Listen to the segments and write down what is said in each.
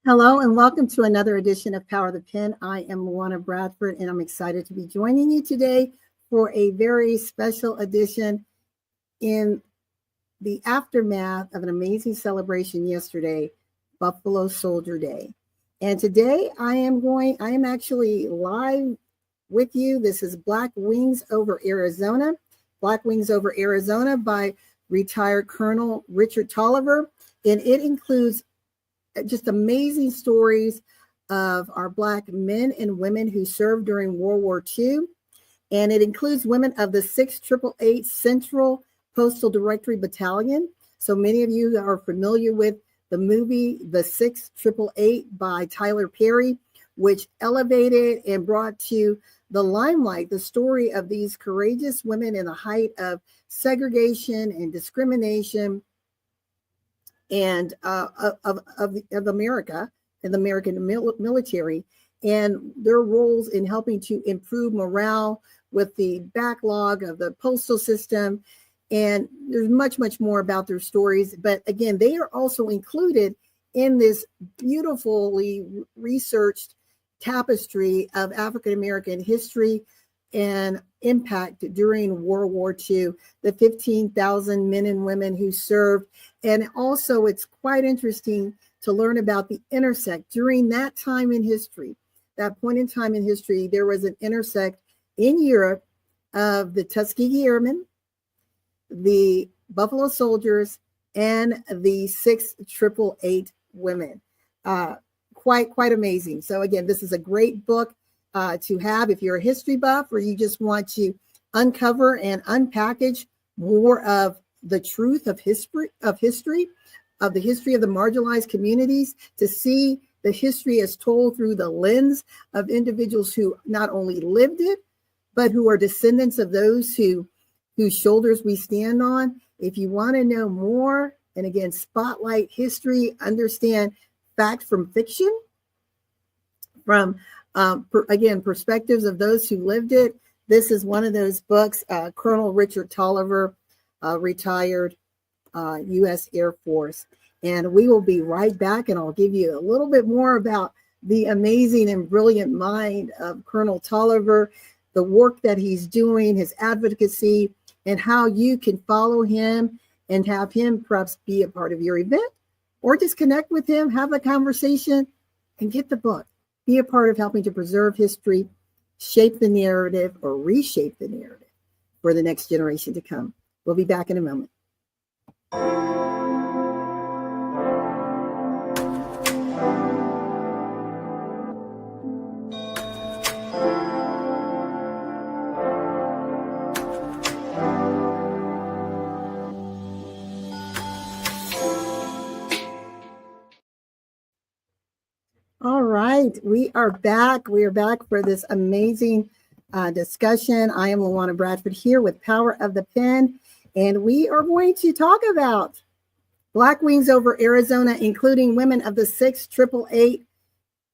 Hello and welcome to another edition of Power of the Pen. I am Luana Bradford and I'm excited to be joining you today for a very special edition in the aftermath of an amazing celebration yesterday, Buffalo Soldier Day. And today I am actually live with you. This is Black Wings Over Arizona. Black Wings Over Arizona by retired Colonel Richard Toliver. And it includes just amazing stories of our Black men and women who served during World War II. And it includes women of the 6888 Central Postal Directory Battalion. So many of you are familiar with the movie The 6888 by Tyler Perry, which elevated and brought to the limelight the story of these courageous women in the height of segregation and discrimination and of America and the American military, and their roles in helping to improve morale with the backlog of the postal system. And there's much, much more about their stories. But again, they are also included in this beautifully researched tapestry of African American history and impact during World War II, the 15,000 men and women who served. And also it's quite interesting to learn about the intersect during that time in history. That point in time in history, there was an intersect in Europe of the Tuskegee Airmen, the Buffalo Soldiers, and the 6888 women. Quite amazing. So again, this is a great book to have if you're a history buff or you just want to uncover and unpackage more of the truth of history of the history of the marginalized communities, to see the history as told through the lens of individuals who not only lived it, but who are descendants of those whose shoulders we stand on. If you want to know more, and again, spotlight history, understand fact from fiction, from again, perspectives of those who lived it. This is one of those books. Colonel Richard Toliver, retired U.S. Air Force. And we will be right back, and I'll give you a little bit more about the amazing and brilliant mind of Colonel Toliver, the work that he's doing, his advocacy, and how you can follow him and have him perhaps be a part of your event, or just connect with him, have a conversation, and get the book. Be a part of helping to preserve history, shape the narrative, or reshape the narrative for the next generation to come. We'll be back in a moment. All right, we are back. We are back for this amazing discussion. I am Luana Bradford here with Power of the Pen, and we are going to talk about Black Wings Over Arizona, including women of the 6888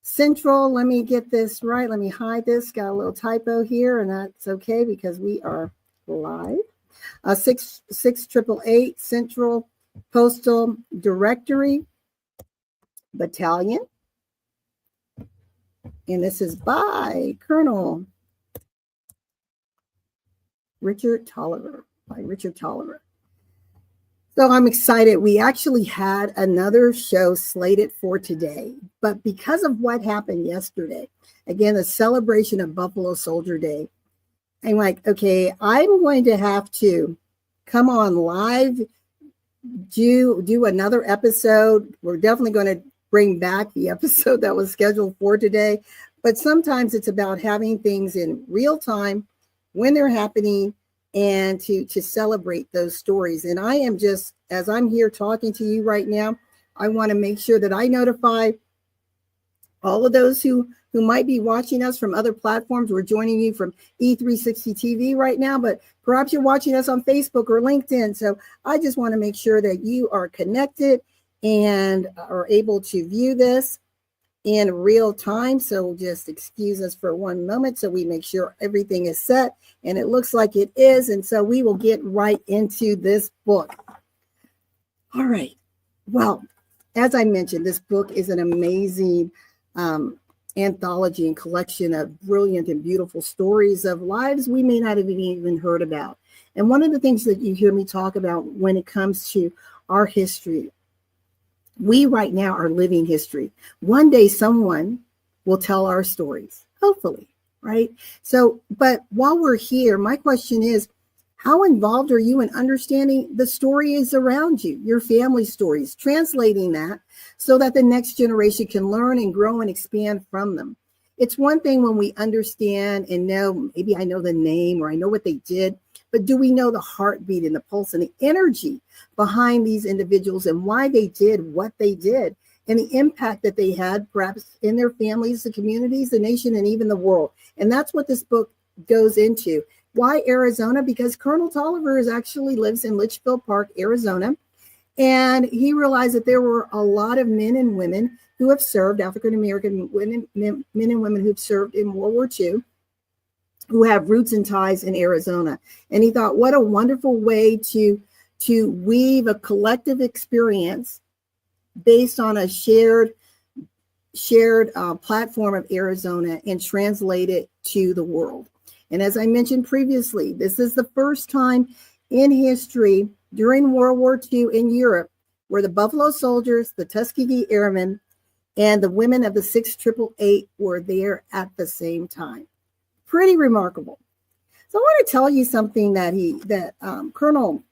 Central. Let me get this right. Let me hide this. Got a little typo here, and that's okay because we are live. 6888 Central Postal Directory Battalion. And this is by Colonel Richard Toliver, So I'm excited. We actually had another show slated for today, but because of what happened yesterday, again, the celebration of Buffalo Soldier Day, I'm like, okay, I'm going to have to come on live, do another episode. We're definitely going to bring back the episode that was scheduled for today. But sometimes it's about having things in real time when they're happening and to celebrate those stories. And I am just, as I'm here talking to you right now, I want to make sure that I notify all of those who might be watching us from other platforms. We're joining you from E360 TV right now, but perhaps you're watching us on Facebook or LinkedIn. So I just want to make sure that you are connected and are able to view this in real time. So just excuse us for one moment so we make sure everything is set, and it looks like it is. And so we will get right into this book. All right. Well, as I mentioned, this book is an amazing anthology and collection of brilliant and beautiful stories of lives we may not have even heard about. And one of the things that you hear me talk about when it comes to our history, we right now are living history. One day someone will tell our stories, hopefully, right? So, but while we're here, my question is, how involved are you in understanding the stories around you, your family stories, translating that so that the next generation can learn and grow and expand from them? It's one thing when we understand and know, maybe I know the name or I know what they did, but do we know the heartbeat and the pulse and the energy behind these individuals and why they did what they did and the impact that they had perhaps in their families, the communities, the nation, and even the world? And that's what this book goes into. Why Arizona? Because Colonel Toliver actually lives in Litchfield Park, Arizona. And he realized that there were a lot of men and women who have served, African-American men and women who've served in World War II, who have roots and ties in Arizona. And he thought, what a wonderful way to weave a collective experience based on a shared platform of Arizona and translate it to the world. And as I mentioned previously, this is the first time in history during World War II in Europe where the Buffalo Soldiers, the Tuskegee Airmen, and the women of the 688 were there at the same time. Pretty remarkable. So I want to tell you something that Colonel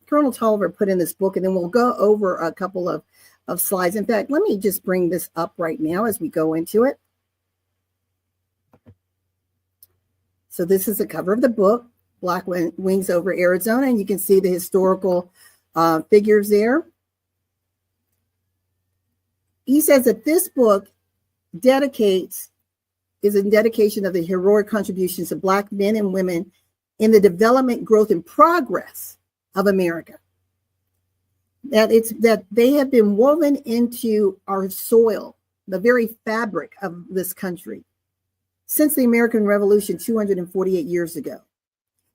Toliver put in this book, and then we'll go over a couple of slides. In fact, let me just bring this up right now as we go into it. So this is the cover of the book, Black Wings Over Arizona, and you can see the historical figures there. He says that this book is in dedication of the heroic contributions of Black men and women in the development, growth, and progress of America. That they have been woven into our soil, the very fabric of this country, since the American Revolution 248 years ago.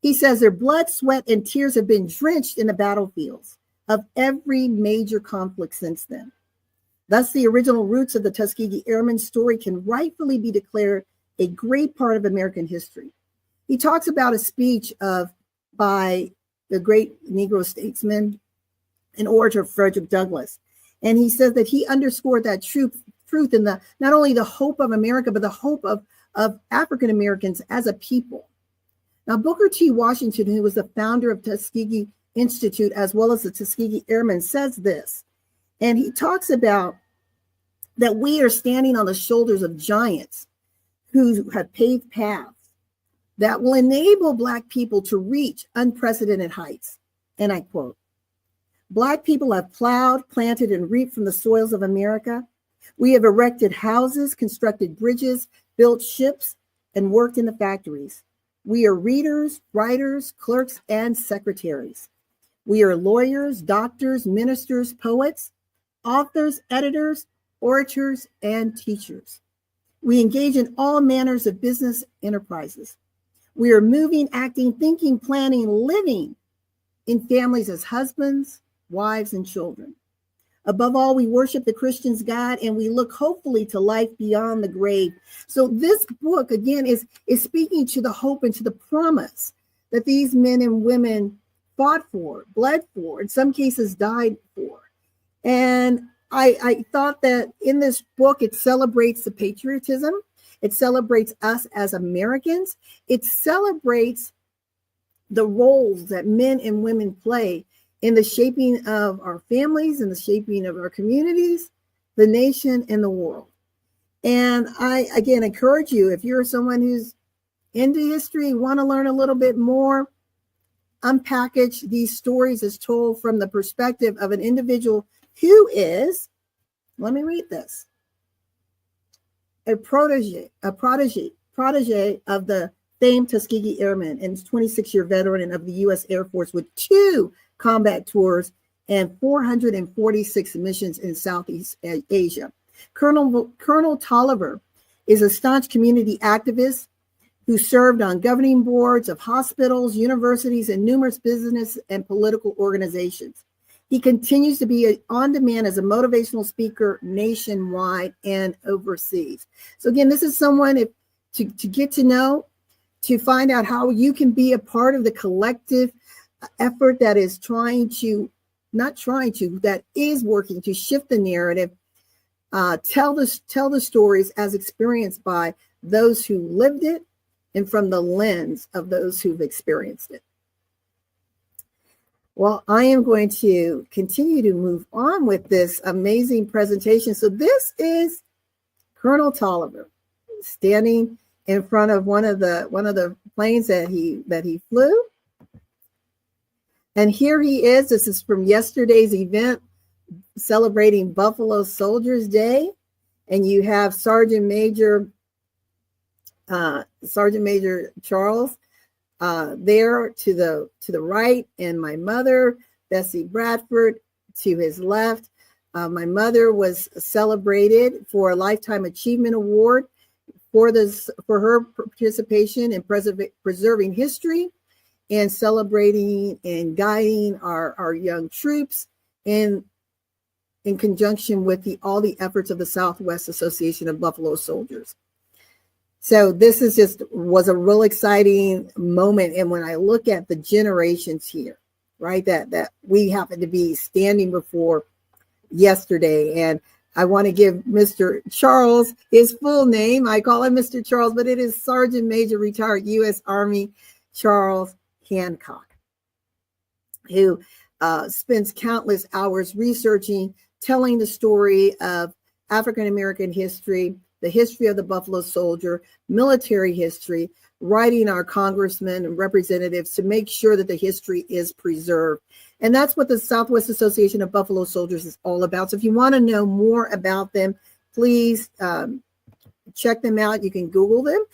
He says their blood, sweat, and tears have been drenched in the battlefields of every major conflict since then. Thus, the original roots of the Tuskegee Airmen story can rightfully be declared a great part of American history. He talks about a speech by the great Negro statesman and orator Frederick Douglass. And he says that he underscored that truth in the not only the hope of America, but the hope of African Americans as a people. Now, Booker T. Washington, who was the founder of Tuskegee Institute, as well as the Tuskegee Airmen, says this. And he talks about that we are standing on the shoulders of giants who have paved paths that will enable Black people to reach unprecedented heights. And I quote, Black people have plowed, planted, and reaped from the soils of America. We have erected houses, constructed bridges, built ships, and worked in the factories. We are readers, writers, clerks, and secretaries. We are lawyers, doctors, ministers, poets, authors, editors, orators, and teachers. We engage in all manners of business enterprises. We are moving, acting, thinking, planning, living in families as husbands, wives, and children. Above all, we worship the Christian's God, and we look hopefully to life beyond the grave. So this book, again, is speaking to the hope and to the promise that these men and women fought for, bled for, in some cases died for. And I thought that in this book, it celebrates the patriotism. It celebrates us as Americans. It celebrates the roles that men and women play in the shaping of our families, in the shaping of our communities, the nation, and the world. And I, again, encourage you, if you're someone who's into history, want to learn a little bit more, unpackage these stories as told from the perspective of an individual who is, let me read this, a protégé of the famed Tuskegee Airmen and 26-year veteran of the U.S. Air Force with 2 combat tours and 446 missions in Southeast Asia. Colonel Toliver is a staunch community activist who served on governing boards of hospitals, universities, and numerous business and political organizations. He continues to be on demand as a motivational speaker nationwide and overseas. So again, this is someone to get to know, to find out how you can be a part of the collective effort that is that is working to shift the narrative, tell the stories as experienced by those who lived it and from the lens of those who've experienced it. Well, I am going to continue to move on with this amazing presentation. So this is Colonel Toliver standing in front of one of the planes that he flew. And here he is. This is from yesterday's event celebrating Buffalo Soldiers Day. And you have Sergeant Major Charles there to the right, and my mother, Bessie Bradford, to his left. My mother was celebrated for a Lifetime Achievement Award for her participation in preserving history and celebrating and guiding our young troops in conjunction with all the efforts of the Southwest Association of Buffalo Soldiers. So this was a real exciting moment. And when I look at the generations here, right, that we happen to be standing before yesterday, and I want to give Mr. Charles his full name. I call him Mr. Charles, but it is Sergeant Major Retired U.S. Army Charles Hancock, who spends countless hours researching, telling the story of African-American history, the history of the Buffalo Soldier, military history, writing our congressmen and representatives to make sure that the history is preserved. And that's what the Southwest Association of Buffalo Soldiers is all about. So if you want to know more about them, please check them out. You can Google them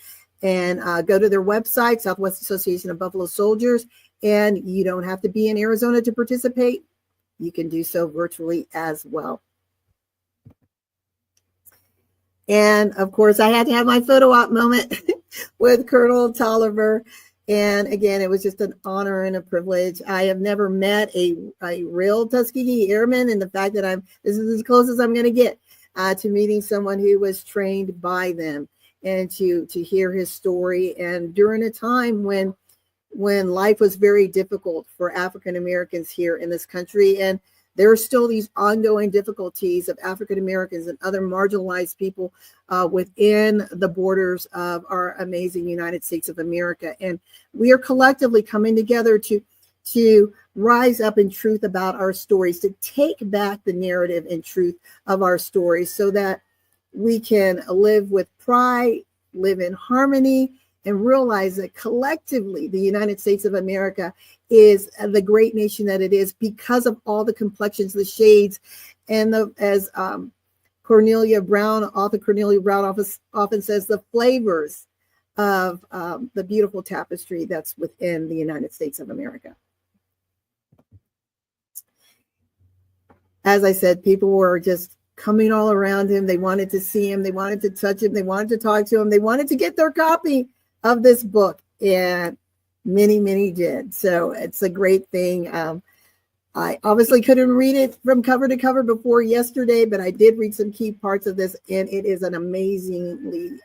and go to their website, Southwest Association of Buffalo Soldiers. And you don't have to be in Arizona to participate. You can do so virtually as well. And of course, I had to have my photo op moment with Colonel Toliver. And again, it was just an honor and a privilege. I have never met a real Tuskegee Airman, and the fact that this is as close as I'm going to get to meeting someone who was trained by them, and to hear his story. And during a time when life was very difficult for African Americans here in this country, and there are still these ongoing difficulties of African Americans and other marginalized people within the borders of our amazing United States of America. And we are collectively coming together to rise up in truth about our stories, to take back the narrative and truth of our stories so that we can live with pride, live in harmony, and realize that collectively the United States of America is the great nation that it is because of all the complexions, the shades, and as Cornelia Brown, author Cornelia Brown often says, the flavors of the beautiful tapestry that's within the United States of America. As I said, people were just coming all around him. They wanted to see him. They wanted to touch him. They wanted to talk to him. They wanted to get their copy of this book, and many did. So it's a great thing. I obviously couldn't read it from cover to cover before yesterday, but I did read some key parts of this, and it is an amazingly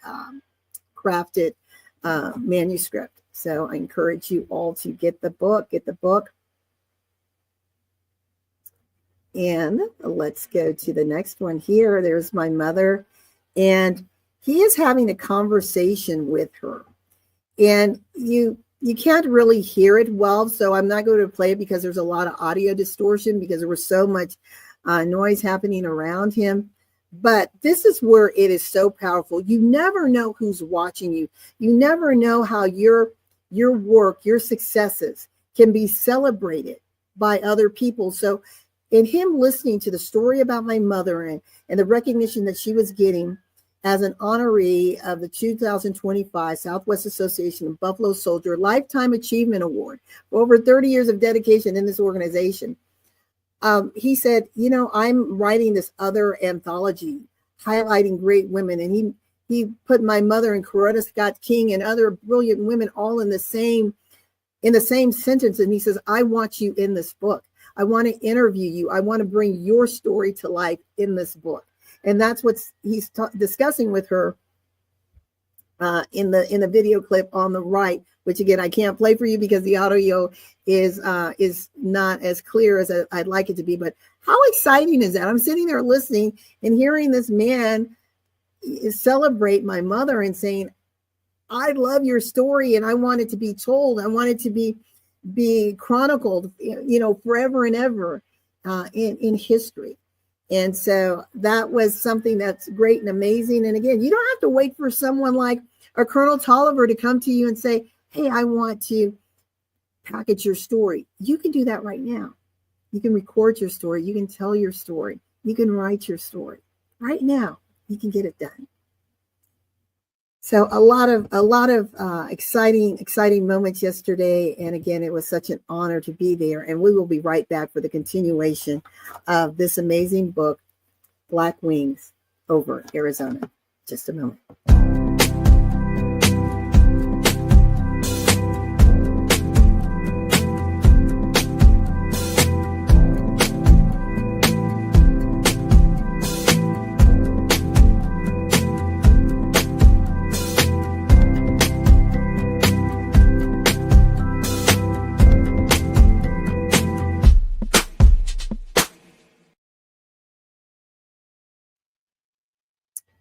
crafted manuscript. So I encourage you all to get the book. And let's go to the next one here. There's my mother, and he is having a conversation with her. And you can't really hear it well, so I'm not going to play it because there's a lot of audio distortion because there was so much noise happening around him. But this is where it is so powerful. You never know who's watching you. You never know how your work, your successes can be celebrated by other people. So in him listening to the story about my mother and the recognition that she was getting as an honoree of the 2025 Southwest Association of Buffalo Soldier Lifetime Achievement Award for over 30 years of dedication in this organization. He said, I'm writing this other anthology highlighting great women. And he put my mother and Coretta Scott King and other brilliant women all in the same sentence. And he says, I want you in this book. I want to interview you. I want to bring your story to life in this book. And that's what he's discussing with her in the video clip on the right, which again, I can't play for you because the audio is not as clear as I'd like it to be. But how exciting is that? I'm sitting there listening and hearing this man celebrate my mother and saying, I love your story and I want it to be told. I want it to be chronicled, forever and ever in history. And so that was something that's great and amazing. And again, you don't have to wait for someone like a Colonel Toliver to come to you and say, hey, I want to package your story. You can do that right now. You can record your story. You can tell your story. You can write your story right now. You can get it done. So a lot of exciting moments yesterday. And again, it was such an honor to be there. And we will be right back for the continuation of this amazing book, Black Wings over Arizona. Just a moment.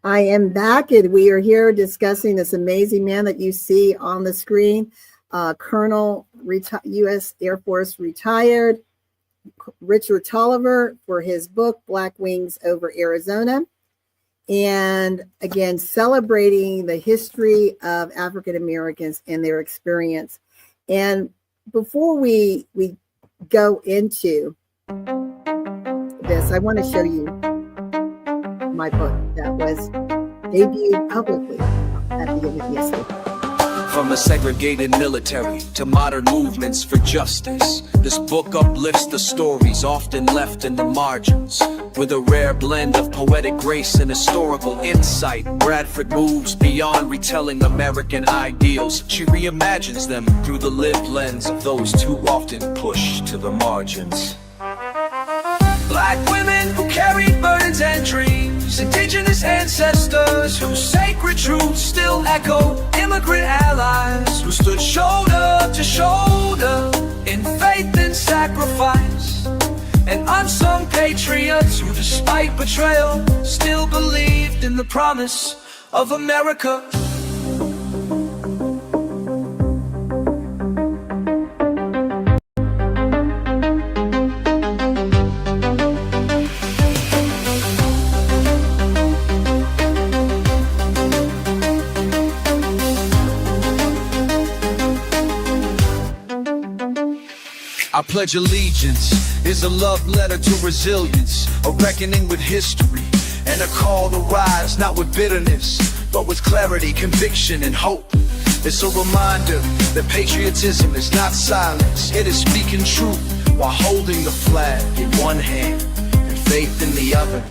I am back, and we are here discussing this amazing man that you see on the screen, Colonel U.S. Air Force retired Richard Toliver, for his book, Black Wings over Arizona. And again, celebrating the history of African Americans and their experience. And before we go into this, I want to show you my book that was debuted publicly at the end of yesterday. From a segregated military to modern movements for justice, this book uplifts the stories often left in the margins. With a rare blend of poetic grace and historical insight, Bradford moves beyond retelling American ideals. She reimagines them through the lived lens of those too often pushed to the margins. Black women who carried burdens and dreams, indigenous ancestors whose sacred truths still echo, immigrant allies who stood shoulder to shoulder in faith and sacrifice, and unsung patriots who, despite betrayal, still believed in the promise of America. I pledge allegiance is a love letter to resilience, a reckoning with history, and a call to rise, not with bitterness, but with clarity, conviction, and hope. It's a reminder that patriotism is not silence, it is speaking truth while holding the flag in one hand and faith in the other.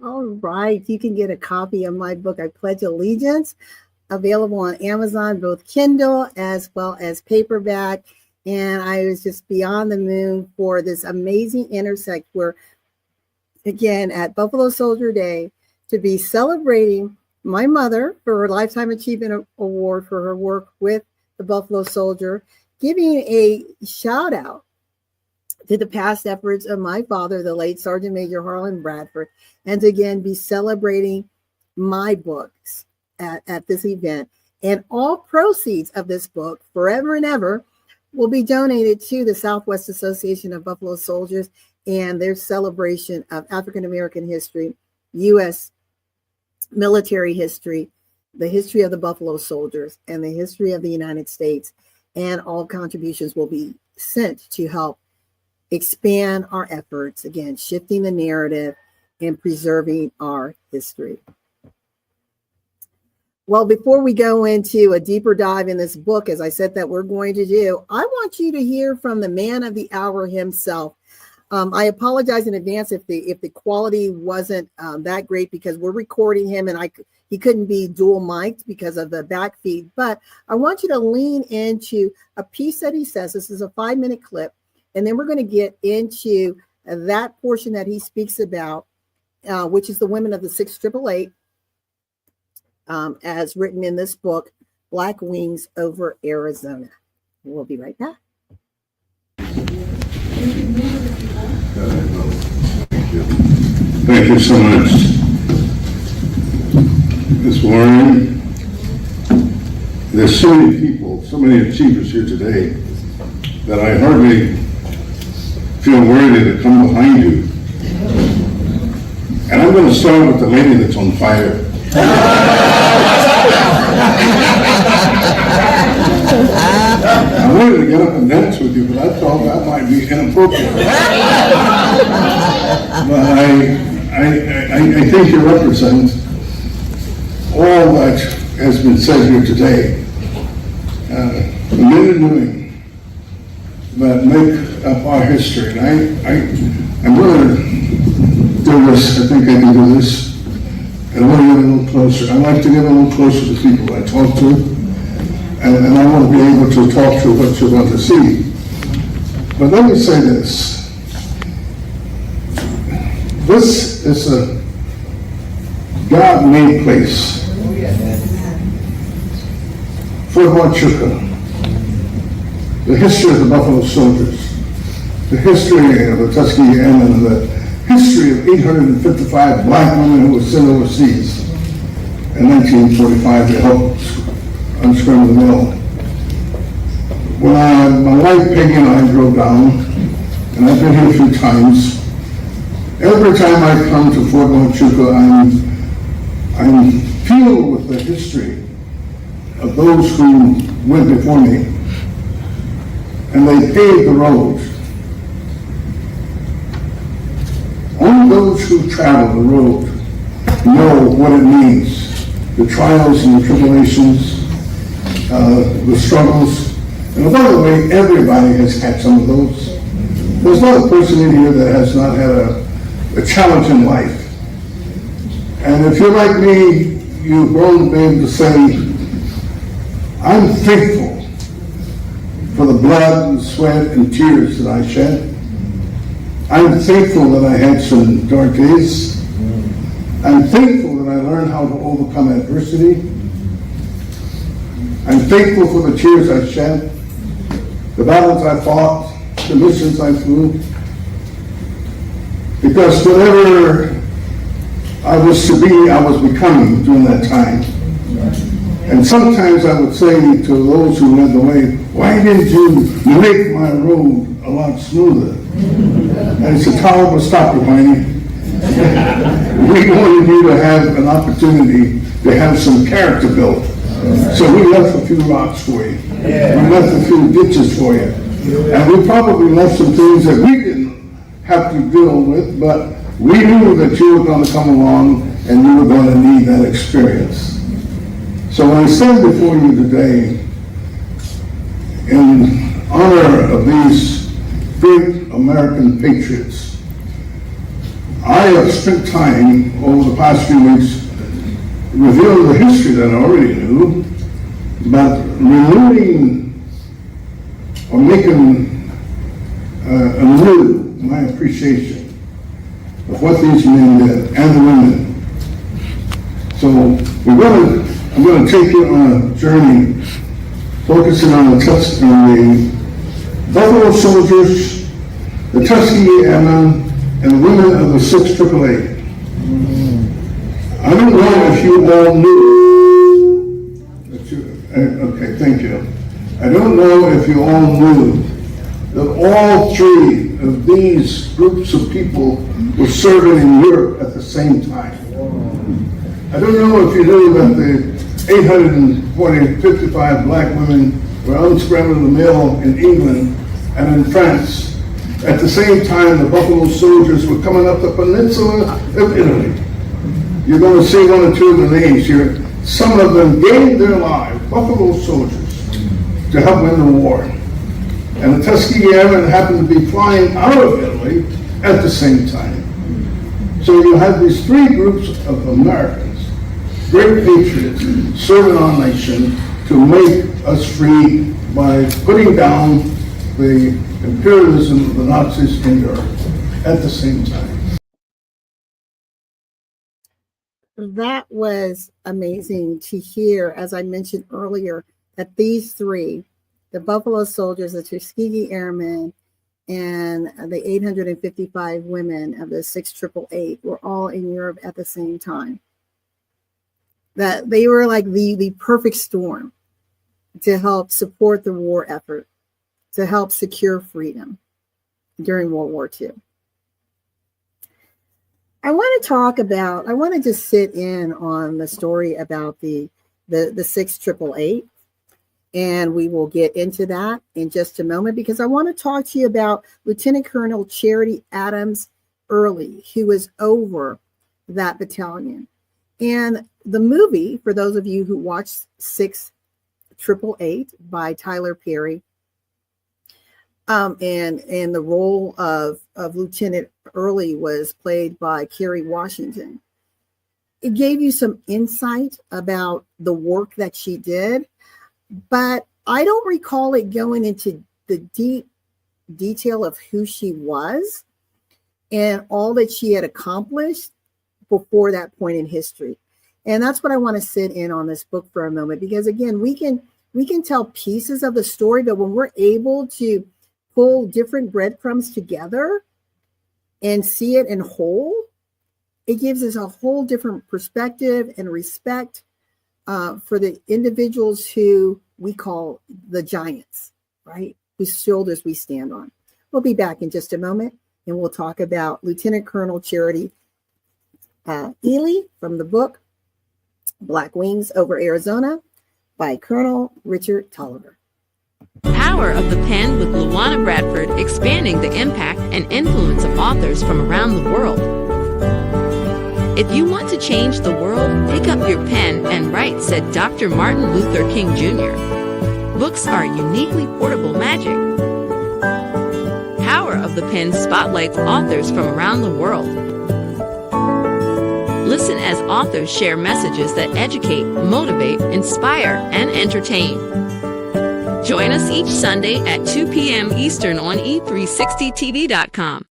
All right, you can get a copy of my book, I Pledge Allegiance, available on Amazon, both Kindle as well as paperback. And I was just beyond the moon for this amazing intersect where, again, at Buffalo Soldier Day, to be celebrating my mother for her Lifetime Achievement Award for her work with the Buffalo Soldier, giving a shout out to the past efforts of my father, the late Sergeant Major Harlan Bradford, and to again be celebrating my books at this event. And all proceeds of this book, forever and ever, will be donated to the Southwest Association of Buffalo Soldiers and their celebration of African American history, U.S. military history, the history of the Buffalo Soldiers, and the history of the United States. and all contributions will be sent to help expand our efforts, again, shifting the narrative and preserving our history. Well, before we go into a deeper dive in this book, as I said that we're going to do, I want you to hear from the man of the hour himself. I apologize in advance if the quality wasn't that great, because we're recording him and he couldn't be dual mic'd because of the back feed. But I want you to lean into a piece that he says. This is a 5-minute clip, and then we're going to get into that portion that he speaks about, which is the women of the 6888. As written in this book, Black Wings Over Arizona. We'll be right back. Thank you so much, Ms. Warren. There's so many people, so many achievers here today that I hardly feel worthy to come behind you. And I'm going to start with the lady that's on fire. I wanted to get up and dance with you, but I thought that might be inappropriate. But I think you represent all that has been said here today. The men and women that make up our history. And I'm going to do this. I think I can do this. And I want to get a little closer. I like to get a little closer to people I talk to. And I want to be able to talk to what you want to see. But let me say this. This is a God-made place. Fort Huachuca. The history of the Buffalo Soldiers. The history of the Tuskegee Airmen, and the history of 855 black women who were sent overseas in 1945 to help unscramble the mill. When my wife Peggy and I drove down, and I've been here a few times, every time I come to Fort Huachuca, I'm filled with the history of those who went before me, and they paved the road. Only those who travel the road know what it means, the trials and the tribulations, the struggles. And by the way, everybody has had some of those. There's not a person in here that has not had a challenge in life. And if you're like me, you've grown to be able to say, I'm thankful for the blood and sweat and tears that I shed. I'm thankful that I had some dark days. I'm thankful that I learned how to overcome adversity. I'm thankful for the tears I shed, the battles I fought, the missions I flew. Because whatever I was to be, I was becoming during that time. And sometimes I would say to those who led the way, why didn't you make my road a lot smoother? And it's a tolerable stop behind you. We wanted you to have an opportunity to have some character built. So we left a few rocks for you. We left a few ditches for you. And we probably left some things that we didn't have to deal with, but we knew that you were going to come along and you were going to need that experience. So when I stand before you today, in honor of these great American patriots, I have spent time over the past few weeks revealing the history that I already knew, but renewing or making anew my appreciation of what these men did and the women. So I'm going to take you on a journey focusing on the Buffalo Soldiers, the Tuskegee Airmen, and the women of the 6888. I don't know if you all knew that okay, thank you. I don't know if you all knew that all three of these groups of people were serving in Europe at the same time. I don't know if you knew that the 855 black women were unscrambling the mail in England and in France. At the same time, the Buffalo Soldiers were coming up the peninsula of Italy. You're going to see one or two of the names here. Some of them gave their lives, Buffalo Soldiers, to help win the war. And the Tuskegee Airmen happened to be flying out of Italy at the same time. So you have these three groups of Americans, great patriots, serving our nation to make us free by putting down the imperialism of the Nazis in Europe at the same time. That was amazing to hear, as I mentioned earlier, that these three, the Buffalo Soldiers, the Tuskegee Airmen, and the 855 women of the 6888 were all in Europe at the same time. That they were like the perfect storm to help support the war effort, to help secure freedom during World War II. I want to just sit in on the story about the 6888, and we will get into that in just a moment, because I want to talk to you about Lieutenant Colonel Charity Adams Early, who was over that battalion. And the movie, for those of you who watched 6888 by Tyler Perry, and the role of Lieutenant Early was played by Kerry Washington. It gave you some insight about the work that she did, but I don't recall it going into the deep detail of who she was and all that she had accomplished before that point in history. And that's what I want to sit in on this book for a moment, because again, we can tell pieces of the story, but when we're able to pull different breadcrumbs together and see it in whole, it gives us a whole different perspective and respect for the individuals who we call the giants, right? Whose shoulders we stand on. We'll be back in just a moment, and we'll talk about Lieutenant Colonel Charity Ely from the book Black Wings Over Arizona by Colonel Richard Toliver. Power of the Pen with Luana Bradford, expanding the impact and influence of authors from around the world. If you want to change the world, pick up your pen and write, said Dr. Martin Luther King Jr. Books are uniquely portable magic. Power of the Pen spotlights authors from around the world. Listen as authors share messages that educate, motivate, inspire, and entertain. Join us each Sunday at 2 p.m. Eastern on e360tv.com.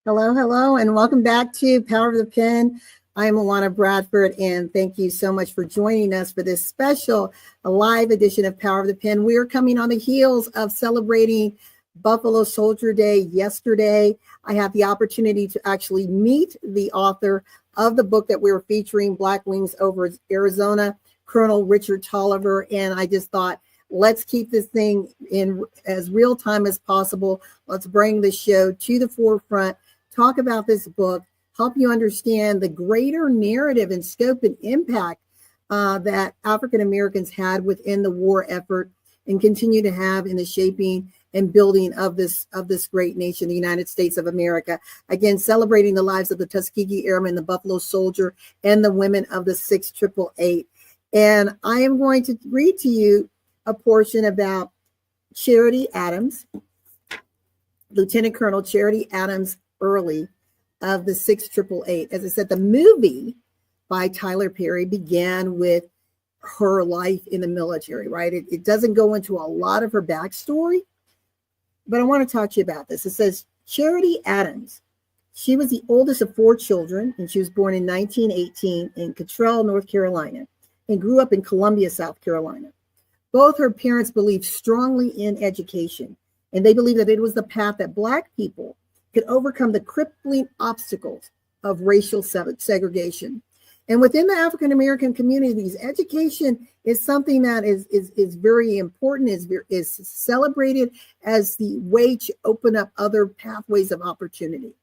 Hello, and welcome back to Power of the Pen. I'm Luana Bradford, and thank you so much for joining us for this special live edition of Power of the Pen. We are coming on the heels of celebrating Buffalo Soldier Day yesterday. I had the opportunity to actually meet the author of the book that we were featuring, Black Wings Over Arizona, Colonel Richard Toliver, and I just thought, let's keep this thing in as real time as possible. Let's bring the show to the forefront, talk about this book, help you understand the greater narrative and scope and impact that African Americans had within the war effort and continue to have in the shaping and building of this great nation, the United States of America. Again, celebrating the lives of the Tuskegee Airmen, the Buffalo Soldier, and the women of the 6888. And I am going to read to you a portion about Charity Adams, Lieutenant Colonel Charity Adams Early of the 6888. As I said, the movie by Tyler Perry began with her life in the military, right? It doesn't go into a lot of her backstory, but I want to talk to you about this. It says, Charity Adams, she was the oldest of 4 children, and she was born in 1918 in Cottrell, North Carolina, and grew up in Columbia, South Carolina. Both her parents believed strongly in education, and they believed that it was the path that Black people could overcome the crippling obstacles of racial segregation. And within the African American communities, education is something that is very important, is celebrated as the way to open up other pathways of opportunity.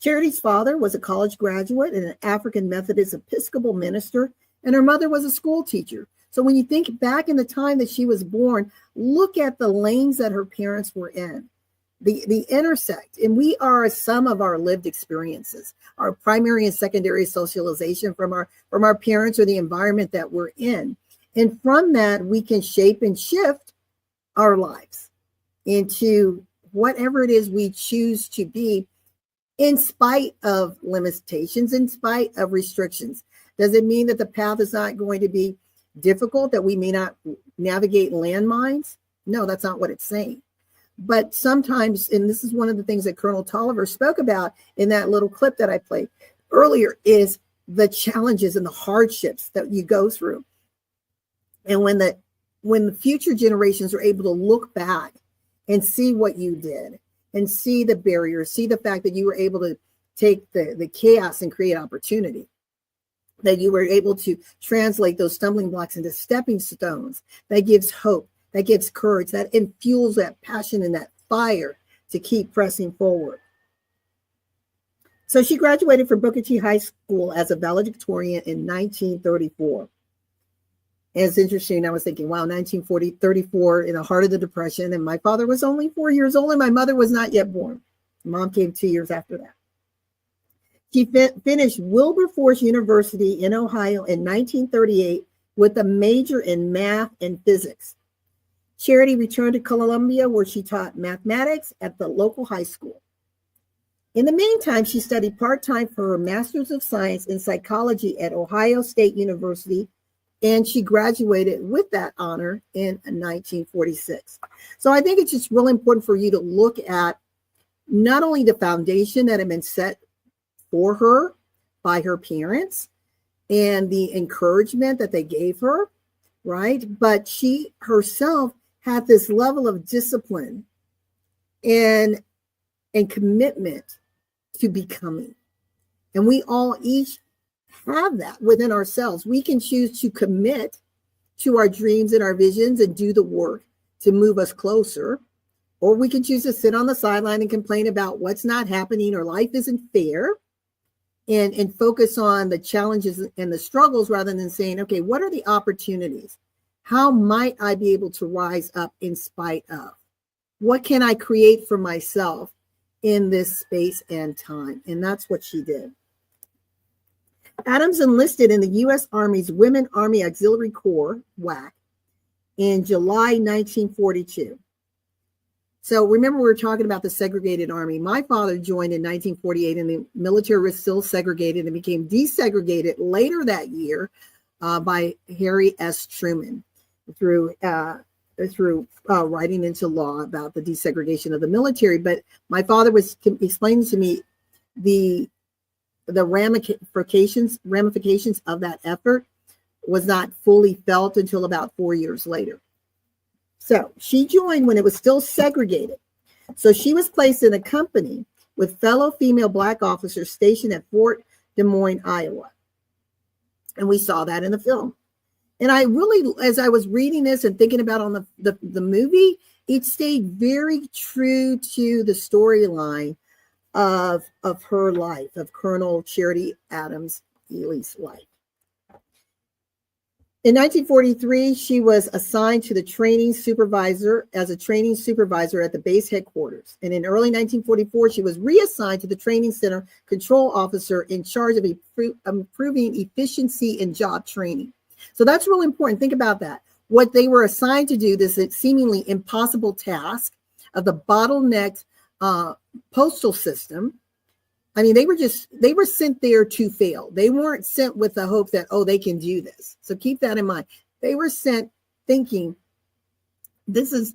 Charity's father was a college graduate and an African Methodist Episcopal minister and her mother was a school teacher. So when you think back in the time that she was born, look at the lanes that her parents were in, the intersect. And we are a sum of our lived experiences, our primary and secondary socialization from our parents or the environment that we're in. And from that, we can shape and shift our lives into whatever it is we choose to be, in spite of limitations, in spite of restrictions. Does it mean that the path is not going to be difficult, that we may not navigate landmines? No, that's not what it's saying. But sometimes, and this is one of the things that Colonel Toliver spoke about in that little clip that I played earlier, is the challenges and the hardships that you go through. And when the future generations are able to look back and see what you did and see the barriers, see the fact that you were able to take the chaos and create opportunity, that you were able to translate those stumbling blocks into stepping stones, that gives hope, that gives courage, that infuels that passion and that fire to keep pressing forward. So she graduated from Booker T High School as a valedictorian in 1934. And it's interesting, I was thinking, wow, 1934, in the heart of the Depression, and my father was only 4 years old and my mother was not yet born. Mom came 2 years after that. She finished Wilberforce University in Ohio in 1938 with a major in math and physics. Charity returned to Columbia, where she taught mathematics at the local high school. In the meantime, she studied part-time for her Master's of Science in Psychology at Ohio State University, and she graduated with that honor in 1946. So I think it's just really important for you to look at not only the foundation that had been set for her by her parents and the encouragement that they gave her, right? But she herself had this level of discipline and commitment to becoming. And we all each have that within ourselves. We can choose to commit to our dreams and our visions and do the work to move us closer, or we can choose to sit on the sideline and complain about what's not happening or life isn't fair, and focus on the challenges and the struggles rather than saying, okay, what are the opportunities? How might I be able to rise up in spite of? What can I create for myself in this space and time? And that's what she did. Adams enlisted in the U.S. Army's Women Army Auxiliary Corps, WAC, in July 1942. So remember, we were talking about the segregated army. My father joined in 1948, and the military was still segregated and became desegregated later that year by Harry S. Truman through writing into law about the desegregation of the military. But my father was explaining to me the ramifications of that effort was not fully felt until about 4 years later. So she joined when it was still segregated. So she was placed in a company with fellow female Black officers stationed at Fort Des Moines, Iowa. And we saw that in the film. And I really, as I was reading this and thinking about on the movie, it stayed very true to the storyline of her life, of Colonel Charity Adams Ely's life. In 1943, she was assigned to the training supervisor as a training supervisor at the base headquarters. And in early 1944, she was reassigned to the training center control officer in charge of improving efficiency in job training. So that's really important. Think about that. What they were assigned to do, this seemingly impossible task of the bottlenecked postal system. I mean, they were sent there to fail. They weren't sent with the hope that, oh, they can do this. So keep that in mind. They were sent thinking this is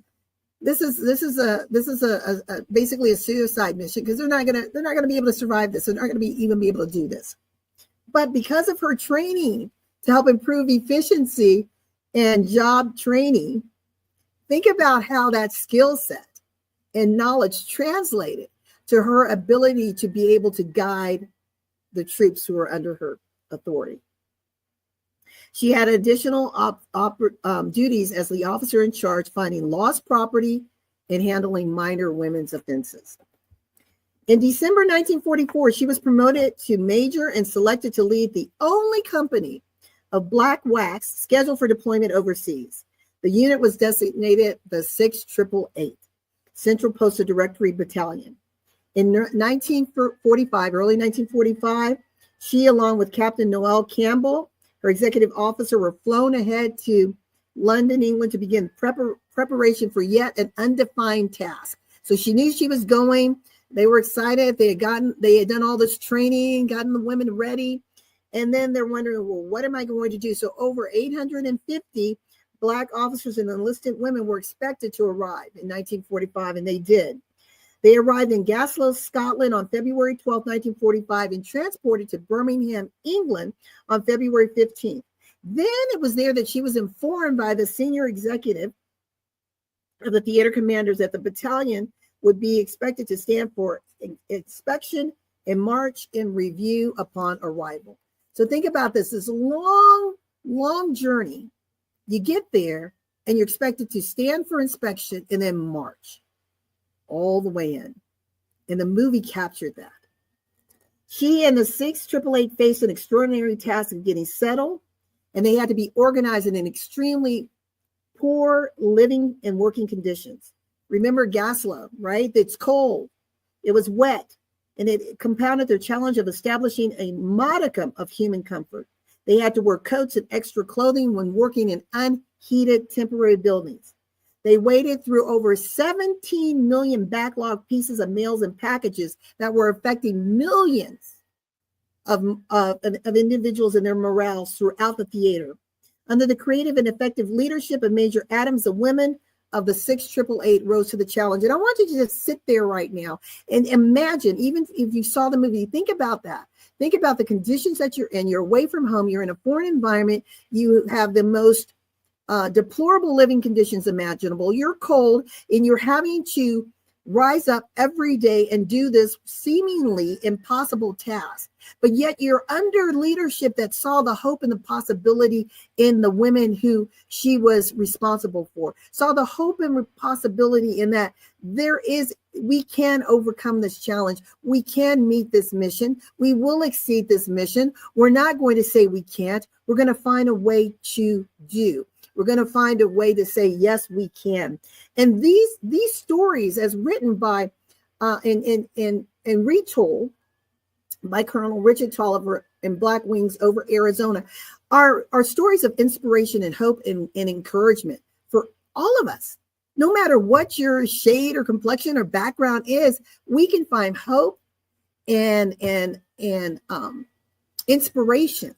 basically a suicide mission, because they're not gonna be able to survive this. They're not gonna even be able to do this. But because of her training to help improve efficiency and job training, think about how that skill set and knowledge translated to her ability to be able to guide the troops who are under her authority. She had additional duties as the officer in charge, finding lost property and handling minor women's offenses. In December 1944, she was promoted to major and selected to lead the only company of black wax scheduled for deployment overseas. The unit was designated the 6888 Central Postal Directory Battalion. In 1945, early 1945, she, along with Captain Noel Campbell, her executive officer, were flown ahead to London, England, to begin preparation for yet an undefined task. So she knew she was going. They were excited. They had done all this training, gotten the women ready. And then they're wondering, well, what am I going to do? So over 850 Black officers and enlisted women were expected to arrive in 1945, and they did. They arrived in Glasgow, Scotland on February 12, 1945, and transported to Birmingham, England on February 15th. Then it was there that she was informed by the senior executive of the theater commanders that the battalion would be expected to stand for inspection and march in review upon arrival. So think about this long journey. You get there and you're expected to stand for inspection and then march all the way in. And the movie captured that. She and the 6888 faced an extraordinary task of getting settled, and they had to be organized in an extremely poor living and working conditions. Remember Glasgow, right? It's cold. It was wet, and it compounded their challenge of establishing a modicum of human comfort. They had to wear coats and extra clothing when working in unheated temporary buildings. They waded through over 17 million backlog pieces of mails and packages that were affecting millions of individuals and their morale throughout the theater. Under the creative and effective leadership of Major Adams, the women of the 6888 rose to the challenge. And I want you to just sit there right now and imagine, even if you saw the movie, think about that. Think about the conditions that you're in. You're away from home. You're in a foreign environment. You have the most deplorable living conditions imaginable. You're cold, and you're having to rise up every day and do this seemingly impossible task. But yet you're under leadership that saw the hope and the possibility in the women who she was responsible for, saw the hope and possibility in that we can overcome this challenge. We can meet this mission. We will exceed this mission. We're not going to say we can't. We're going to find a way to do. We're going to find a way to say, yes, we can. And these stories, as written by and retold by Colonel Richard Toliver in Black Wings over Arizona, are stories of inspiration and hope and encouragement for all of us. No matter what your shade or complexion or background is, we can find hope and inspiration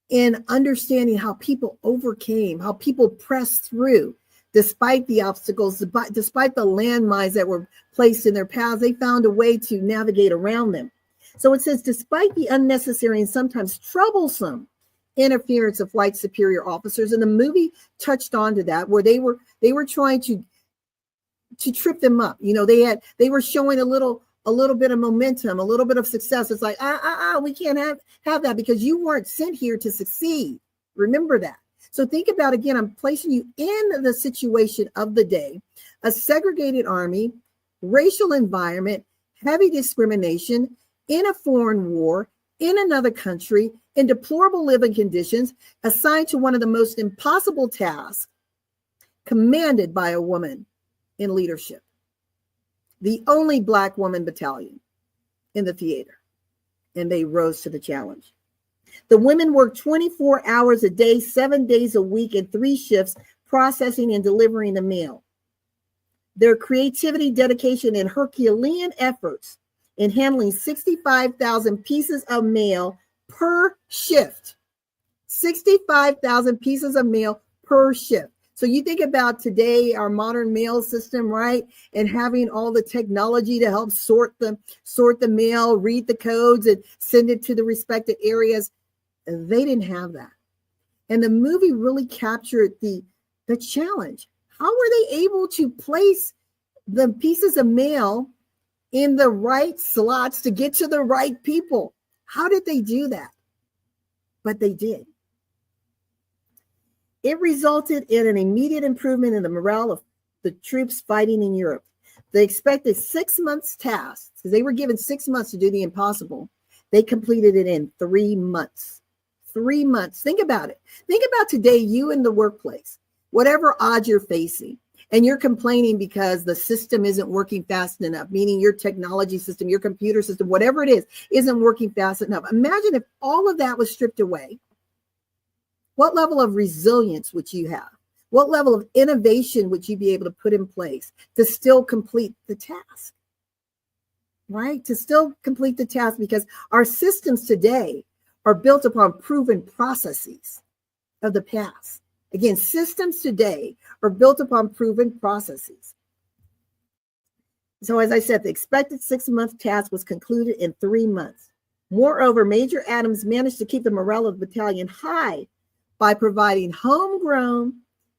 in understanding how people overcame, how people pressed through despite the obstacles, despite the landmines that were placed in their paths. They found a way to navigate around them. So it says, despite the unnecessary and sometimes troublesome interference of white superior officers, and the movie touched on to that, where they were trying to trip them up. You know, they were showing a little bit of momentum, a little bit of success. It's like, we can't have that because you weren't sent here to succeed. Remember that. So think about, again, I'm placing you in the situation of the day, a segregated army, racial environment, heavy discrimination, in a foreign war, in another country, in deplorable living conditions, assigned to one of the most impossible tasks, commanded by a woman in leadership. The only Black woman battalion in the theater, and they rose to the challenge. The women worked 24 hours a day, 7 days a week, in 3 shifts, processing and delivering the mail. Their creativity, dedication, and Herculean efforts in handling 65,000 pieces of mail per shift. 65,000 pieces of mail per shift. So you think about today, our modern mail system, right? And having all the technology to help sort the mail, read the codes, and send it to the respective areas. They didn't have that. And the movie really captured the challenge. How were they able to place the pieces of mail in the right slots to get to the right people? How did they do that? But they did. It resulted in an immediate improvement in the morale of the troops fighting in Europe. They expected 6 months task, because they were given 6 months to do the impossible. They completed it in 3 months. 3 months. Think about it. Think about today, you in the workplace, whatever odds you're facing, and you're complaining because the system isn't working fast enough, meaning your technology system, your computer system, whatever it is, isn't working fast enough. Imagine if all of that was stripped away. What level of resilience would you have? What level of innovation would you be able to put in place to still complete the task? Right? To still complete the task, because our systems today are built upon proven processes of the past. Again, systems today are built upon proven processes. So as I said, the expected 6-month task was concluded in 3 months. Moreover, Major Adams managed to keep the morale of the battalion high by providing homegrown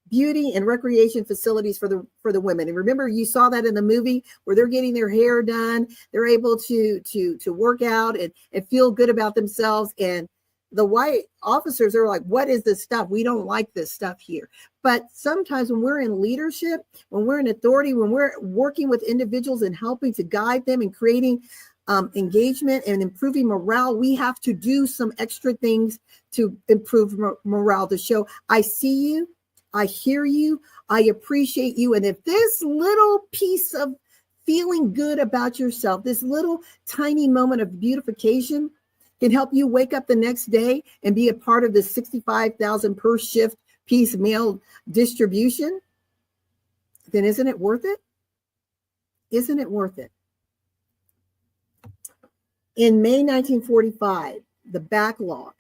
beauty and recreation facilities for the women. And remember, you saw that in the movie where they're getting their hair done. They're able to work out and feel good about themselves. And the white officers are like, what is this stuff? We don't like this stuff here. But sometimes when we're in leadership, when we're in authority, when we're working with individuals and helping to guide them and creating engagement and improving morale, we have to do some extra things to improve morale, to show I see you, I hear you, I appreciate you. And if this little piece of feeling good about yourself, this little tiny moment of beautification can help you wake up the next day and be a part of the 65,000 per shift piecemeal distribution, then isn't it worth it? Isn't it worth it? In May 1945, the backlog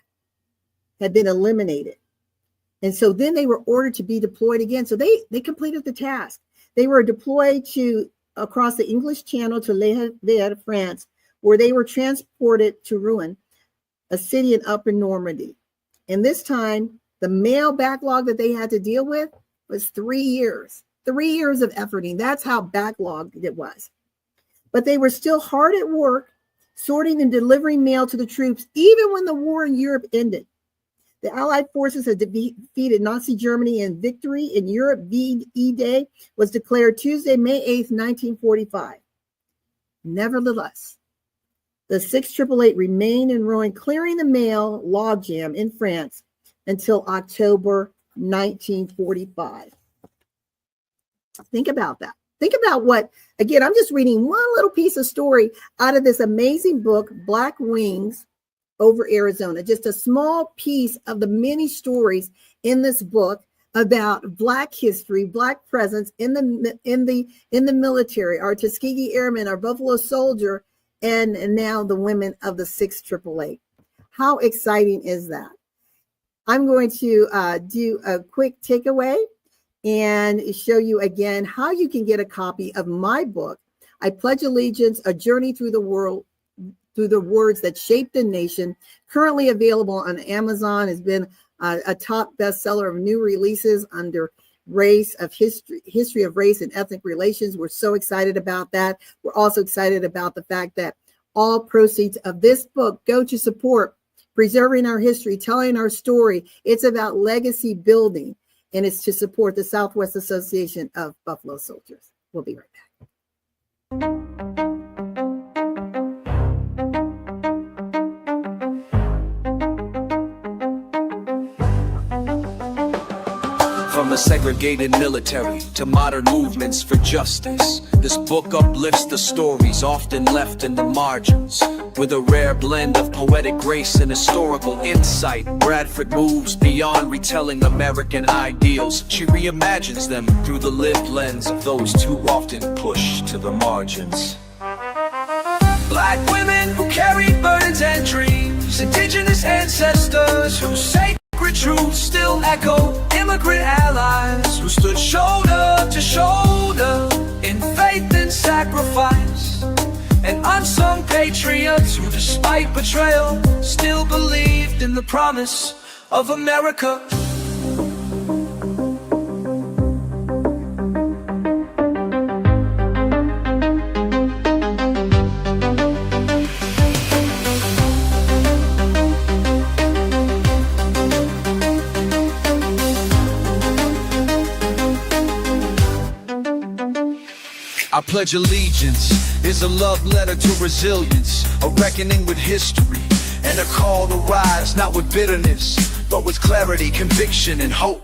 had been eliminated. And so then they were ordered to be deployed again. So they completed the task. They were deployed across the English Channel to Le Havre, France, where they were transported to Rouen, a city in Upper Normandy. And this time, the male backlog that they had to deal with was 3 years. 3 years of efforting. That's how backlogged it was. But they were still hard at work, sorting and delivering mail to the troops, even when the war in Europe ended. The Allied forces had defeated Nazi Germany, and victory in Europe, VE Day, was declared Tuesday, May 8th, 1945. Nevertheless, the 688 remained in Rouen, clearing the mail logjam in France until October 1945. Think about that. Think about what, again, I'm just reading one little piece of story out of this amazing book, Black Wings Over Arizona. Just a small piece of the many stories in this book about Black history, Black presence in the military, our Tuskegee Airmen, our Buffalo Soldier, and now the women of the 688. How exciting is that? I'm going to do a quick takeaway and show you again how you can get a copy of my book, I Pledge Allegiance, A Journey Through the World, through the Words That Shaped the Nation. Currently available on Amazon, has been a top bestseller of new releases under history of race and ethnic relations. We're so excited about that. We're also excited about the fact that all proceeds of this book go to support preserving our history, telling our story. It's about legacy building, and it's to support the Southwest Association of Buffalo Soldiers. We'll be right back. From the segregated military to modern movements for justice, this book uplifts the stories often left in the margins. With a rare blend of poetic grace and historical insight, Bradford moves beyond retelling American ideals. She reimagines them through the lived lens of those too often pushed to the margins. Black women who carried burdens and dreams, indigenous ancestors whose sacred truths still echo, immigrant allies who stood shoulder to shoulder in faith and sacrifice, and unsung patriots who, despite betrayal, still believed in the promise of America. I Pledge Allegiance is a love letter to resilience, a reckoning with history, and a call to rise, not with bitterness, but with clarity, conviction, and hope.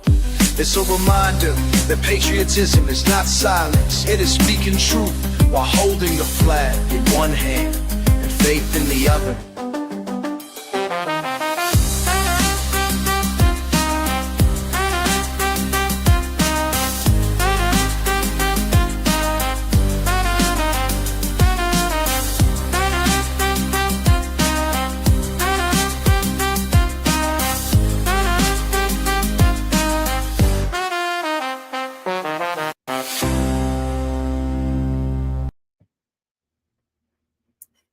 It's a reminder that patriotism is not silence. It is speaking truth while holding the flag in one hand and faith in the other.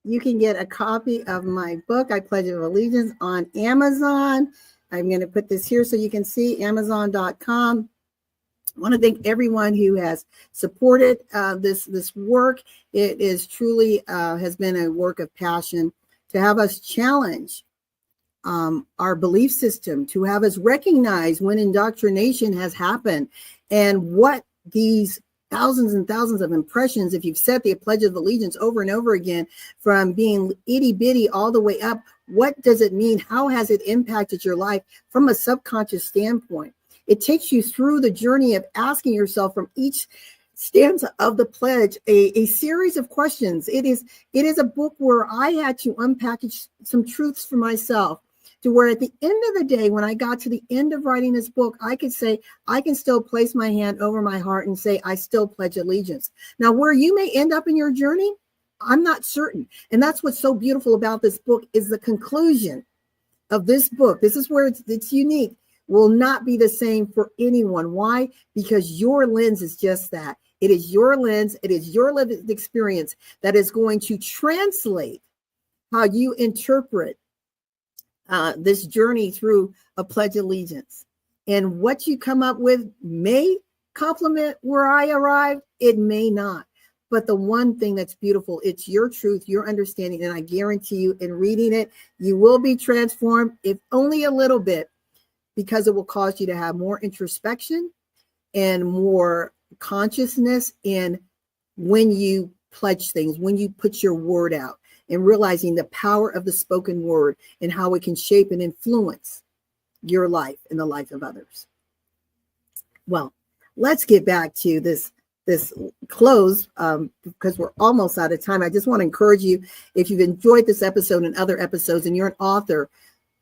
You can get a copy of my book, I Pledge of Allegiance, on Amazon. I'm going to put this here so you can see, Amazon.com. I want to thank everyone who has supported this work. It is truly has been a work of passion to have us challenge our belief system, to have us recognize when indoctrination has happened and what these thousands and thousands of impressions, if you've said the Pledge of Allegiance over and over again, from being itty bitty all the way up, what does it mean? How has it impacted your life from a subconscious standpoint? It takes you through the journey of asking yourself from each stanza of the pledge a series of questions. It is a book where I had to unpackage some truths for myself, to where at the end of the day, when I got to the end of writing this book, I could say, I can still place my hand over my heart and say, I still pledge allegiance. Now, where you may end up in your journey, I'm not certain. And that's what's so beautiful about this book, is the conclusion of this book. This is where it's unique, will not be the same for anyone. Why? Because your lens is just that. It is your lens. It is your lived experience that is going to translate how you interpret this journey through a Pledge of Allegiance. And what you come up with may complement where I arrived. It may not. But the one thing that's beautiful, it's your truth, your understanding. And I guarantee you, in reading it, you will be transformed, if only a little bit, because it will cause you to have more introspection and more consciousness in when you pledge things, when you put your word out, and realizing the power of the spoken word and how it can shape and influence your life and the life of others. Well, let's get back to this close, because we're almost out of time. I just want to encourage you, if you've enjoyed this episode and other episodes, and you're an author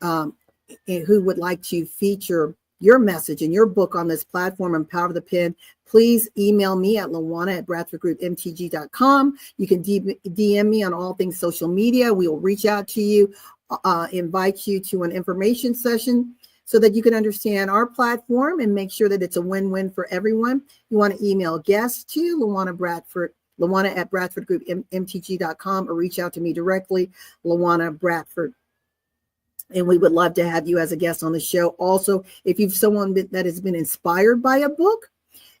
who would like to feature your message and your book on this platform, Empower of the Pen, please email me at lawana@bradfordgroupmtg.com. You can DM me on all things social media. We will reach out to you, invite you to an information session so that you can understand our platform and make sure that it's a win-win for everyone. You want to email guests to lawana@bradfordgroupmtg.com, or reach out to me directly, Lawana Bradford. And we would love to have you as a guest on the show. Also, if you've someone that has been inspired by a book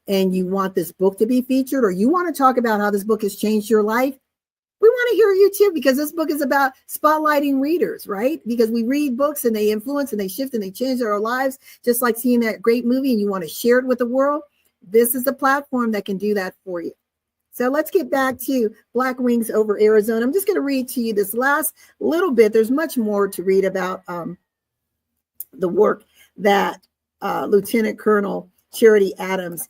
and you want this book to be featured, or you want to talk about how this book has changed your life, we want to hear you too, because this book is about spotlighting readers, right? Because we read books and they influence and they shift and they change our lives, just like seeing that great movie and you want to share it with the world. This is a platform that can do that for you. So let's get back to Black Wings Over Arizona. I'm just going to read to you this last little bit. There's much more to read about the work that Lieutenant Colonel Charity Adams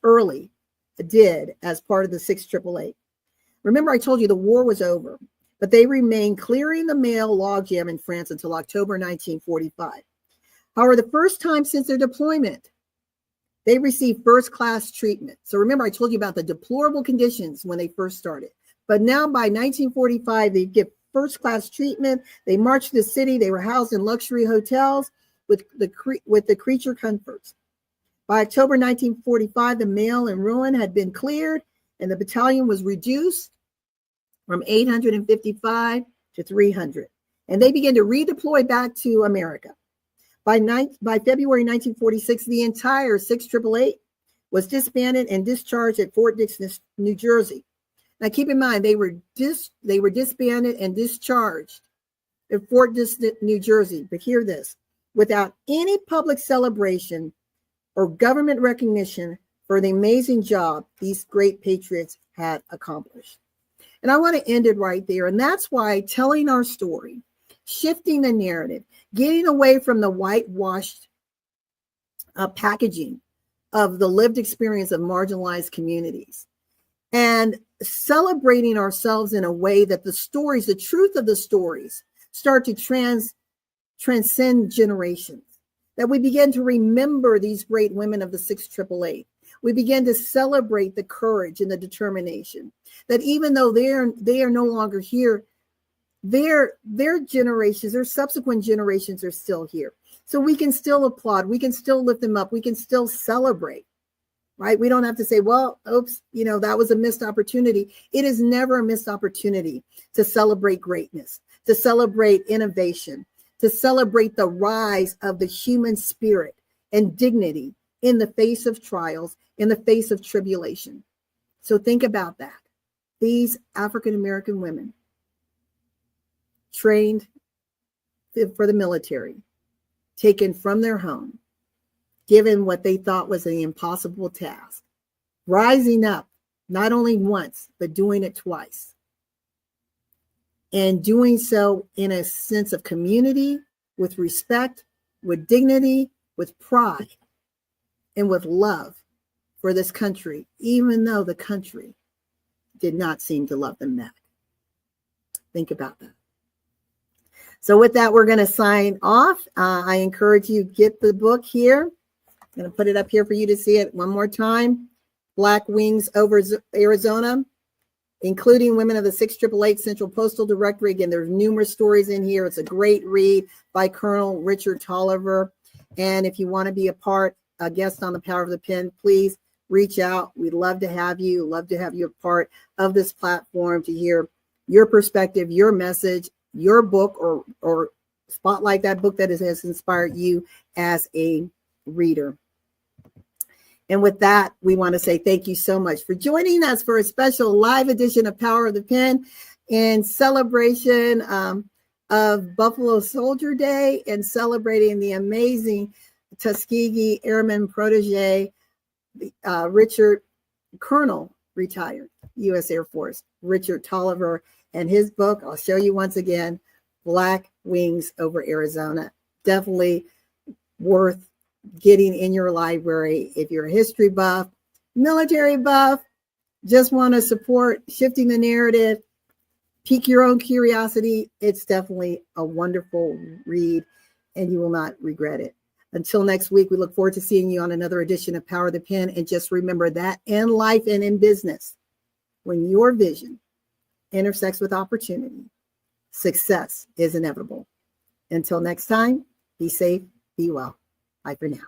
Early did as part of the 688. Remember, I told you the war was over, but they remained clearing the mail logjam in France until October 1945. However, the first time since their deployment, they received first-class treatment. So remember, I told you about the deplorable conditions when they first started. But now by 1945, they get first-class treatment. They marched the city. They were housed in luxury hotels with the creature comforts. By October 1945, the mail in ruin had been cleared, and the battalion was reduced from 855 to 300. And they began to redeploy back to America. By February 1946, the entire 688 was disbanded and discharged at Fort Dix, New Jersey. Now, keep in mind, they were disbanded and discharged at Fort Dix, New Jersey. But hear this: without any public celebration or government recognition for the amazing job these great patriots had accomplished. And I want to end it right there. And that's why telling our story, shifting the narrative, getting away from the whitewashed packaging of the lived experience of marginalized communities, and celebrating ourselves in a way that the stories, the truth of the stories, start to transcend generations, that we begin to remember these great women of the 688. We begin to celebrate the courage and the determination, that even though they are no longer here, their generations, their subsequent generations are still here. So we can still applaud, we can still lift them up, we can still celebrate, right? We don't have to say, well, oops, that was a missed opportunity. It is never a missed opportunity to celebrate greatness, to celebrate innovation, to celebrate the rise of the human spirit and dignity in the face of trials, in the face of tribulation. So think about that. These African-American women trained for the military, taken from their home, given what they thought was an impossible task, rising up not only once, but doing it twice. And doing so in a sense of community, with respect, with dignity, with pride, and with love for this country, even though the country did not seem to love them back. Think about that. So with that, we're going to sign off. I encourage you to get the book here. I'm going to put it up here for you to see it one more time. Black Wings Over Arizona, including women of the 6888 Central Postal Directory. Again, there's numerous stories in here. It's a great read by Colonel Richard Toliver. And if you want to be a guest on the Power of the Pen, please reach out. We'd love to have you. Love to have you a part of this platform to hear your perspective, your message, your book, or spotlight that book that has inspired you as a reader. And with that, we want to say thank you so much for joining us for a special live edition of Power of the Pen in celebration of Buffalo Soldier Day and celebrating the amazing Tuskegee Airmen protégé, Colonel retired U.S. Air Force, Richard Toliver, and his book, I'll show you once again, Black Wings Over Arizona. Definitely worth getting in your library. If you're a history buff, military buff, just want to support shifting the narrative, pique your own curiosity, it's definitely a wonderful read and you will not regret it. Until next week, we look forward to seeing you on another edition of Power of the Pen. And just remember that in life and in business, when your vision intersects with opportunity, success is inevitable. Until next time, be safe, be well. Bye for now.